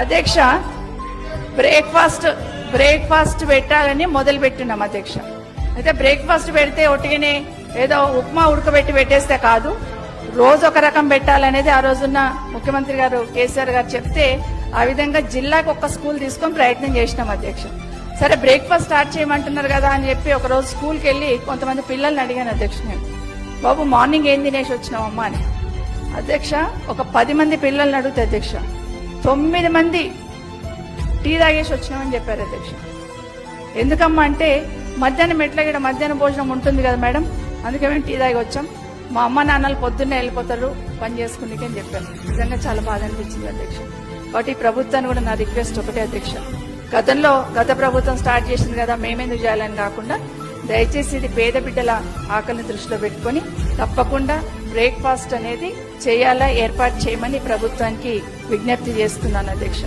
అధ్యక్ష, బ్రేక్ఫాస్ట్ పెట్టాలని మొదలు పెట్టినాం అధ్యక్ష. అయితే బ్రేక్ఫాస్ట్ పెడితే ఒట్టిగానే ఏదో ఉప్మా ఉడకబెట్టి పెట్టేస్తే కాదు, రోజు ఒక రకం పెట్టాలనేది ఆ రోజున్న ముఖ్యమంత్రి గారు కేసీఆర్ గారు చెప్తే ఆ విధంగా జిల్లాకు ఒక్క స్కూల్ తీసుకొని ప్రయత్నం చేసినాం అధ్యక్ష. సరే బ్రేక్ఫాస్ట్ స్టార్ట్ చేయమంటున్నారు కదా అని చెప్పి ఒక రోజు స్కూల్కి వెళ్ళి కొంతమంది పిల్లల్ని అడిగాను అధ్యక్ష. నేను, బాబు మార్నింగ్ ఏం తినేసి వచ్చినావమ్మా అని. అధ్యక్ష, ఒక 10 మంది పిల్లల్ని అడిగితే అధ్యక్ష 9 మంది టీ తాగేసి వచ్చినామని చెప్పారు అధ్యక్ష. ఎందుకమ్మా అంటే మధ్యాహ్నం ఎట్లాగ మధ్యాహ్నం భోజనం ఉంటుంది కదా మేడం, అందుకే మేము టీ తాగి వచ్చాం, మా అమ్మ నాన్నలు పొద్దున్నే వెళ్ళిపోతారు పని చేసుకునేకి అని చెప్పారు. నిజంగా చాలా బాధ అనిపించింది అధ్యక్ష. కాబట్టి ఈ ప్రభుత్వాన్ని కూడా నా రిక్వెస్ట్ ఒకటే అధ్యక్ష, గత ప్రభుత్వం స్టార్ట్ చేసింది కదా మేమెందుకు చేయాలని కాకుండా దయచేసి ఇది పేద బిడ్డల ఆకలిని దృష్టిలో పెట్టుకొని తప్పకుండా బ్రేక్ఫాస్ట్ అనేది చేయాలా, ఏర్పాటు చేయమని ప్రభుత్వానికి విజ్ఞప్తి చేస్తున్నాను అధ్యక్ష.